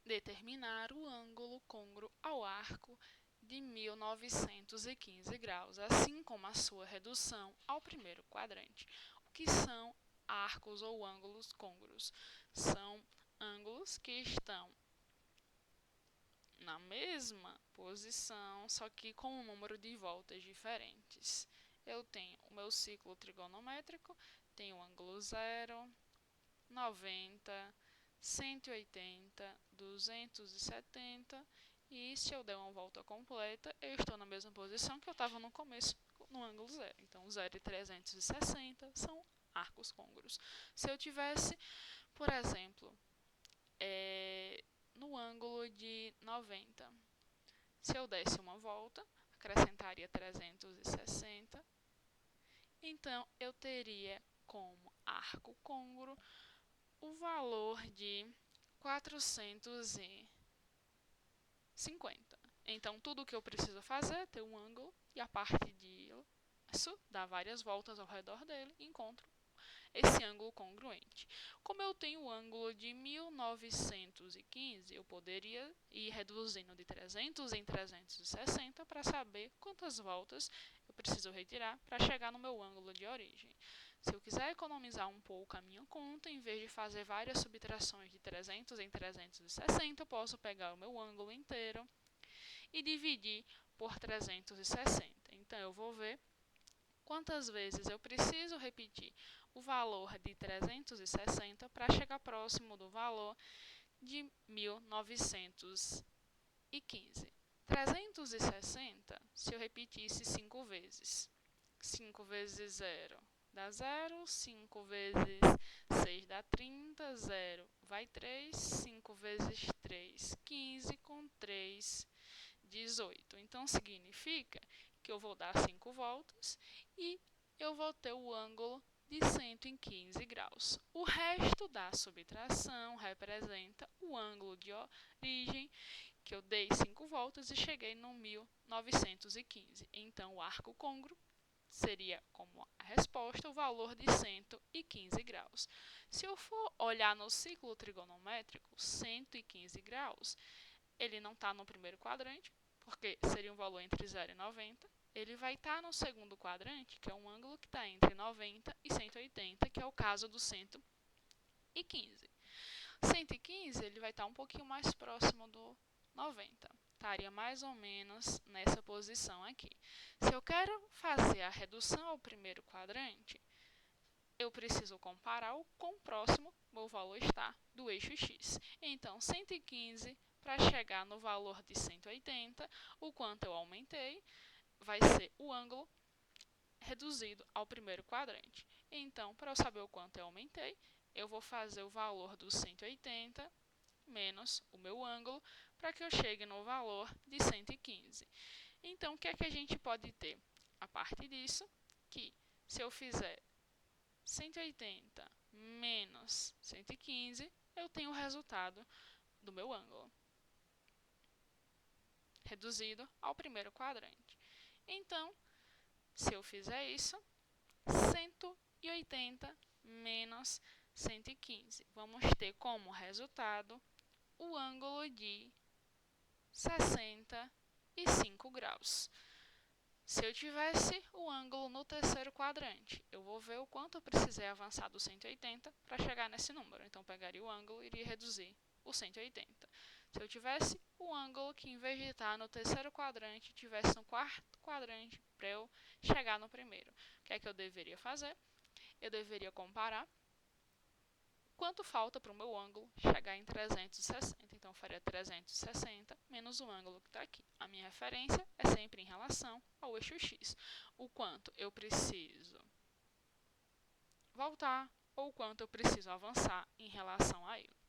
determinar o ângulo côngruo ao arco de 1915 graus, assim como a sua redução ao primeiro quadrante. O que são arcos ou ângulos côngruos? São ângulos que estão na mesma posição, só que com um número de voltas diferentes. Eu tenho o meu ciclo trigonométrico, tenho o ângulo 0, 90, 180, 270, e se eu der uma volta completa, eu estou na mesma posição que eu estava no começo, no ângulo 0. Então, 0 e 360 são arcos côngruos. Se eu tivesse, por exemplo, no ângulo de 90, se eu desse uma volta, acrescentaria 360, então eu teria como arco côngruo o valor de 450. Então, tudo o que eu preciso fazer é ter um ângulo e, a partir disso, dar várias voltas ao redor dele e encontro esse ângulo congruente. Como eu tenho o ângulo de 1915, eu poderia ir reduzindo de 300 em 360 para saber quantas voltas eu preciso retirar para chegar no meu ângulo de origem. Se eu quiser economizar um pouco a minha conta, em vez de fazer várias subtrações de 300 em 360, eu posso pegar o meu ângulo inteiro e dividir por 360. Então, eu vou ver quantas vezes eu preciso repetir o valor de 360 para chegar próximo do valor de 1915. 360, se eu repetisse 5 vezes. 5 vezes 0 dá 0, 5 vezes 6 dá 30, 0 vai 3, 5 vezes 3, 15, com 3, 18. Então, significa que eu vou dar 5 voltas e eu vou ter o ângulo de 115 graus. O resto da subtração representa o ângulo de origem, que eu dei 5 voltas e cheguei no 1915. Então, o arco côngruo seria, como a resposta, o valor de 115 graus. Se eu for olhar no ciclo trigonométrico, 115 graus, ele não está no primeiro quadrante, porque seria um valor entre 0 e 90. Ele vai estar no segundo quadrante, que é um ângulo que está entre 90 e 180, que é o caso do 115. 115 ele vai estar um pouquinho mais próximo do 90. Estaria mais ou menos nessa posição aqui. Se eu quero fazer a redução ao primeiro quadrante, eu preciso comparar o quão próximo o valor está do eixo x. Então, 115, para chegar no valor de 180, o quanto eu aumentei vai ser o ângulo reduzido ao primeiro quadrante. Então, para eu saber o quanto eu aumentei, eu vou fazer o valor do 180 menos o meu ângulo, para que eu chegue no valor de 115. Então, o que é que a gente pode ter? A partir disso, que se eu fizer 180 menos 115, eu tenho o resultado do meu ângulo, reduzido ao primeiro quadrante. Então, se eu fizer isso, 180 menos 115, vamos ter como resultado o ângulo de 65 graus. Se eu tivesse o ângulo no terceiro quadrante, eu vou ver o quanto eu precisei avançar do 180 para chegar nesse número. Então, eu pegaria o ângulo e iria reduzir o 180. Se eu tivesse o ângulo que, em vez de estar no terceiro quadrante, tivesse no quarto quadrante para eu chegar no primeiro, o que é que eu deveria fazer? Eu deveria comparar quanto falta para o meu ângulo chegar em 360. Então, eu faria 360 menos o ângulo que está aqui. A minha referência é sempre em relação ao eixo x. O quanto eu preciso voltar ou o quanto eu preciso avançar em relação a ele.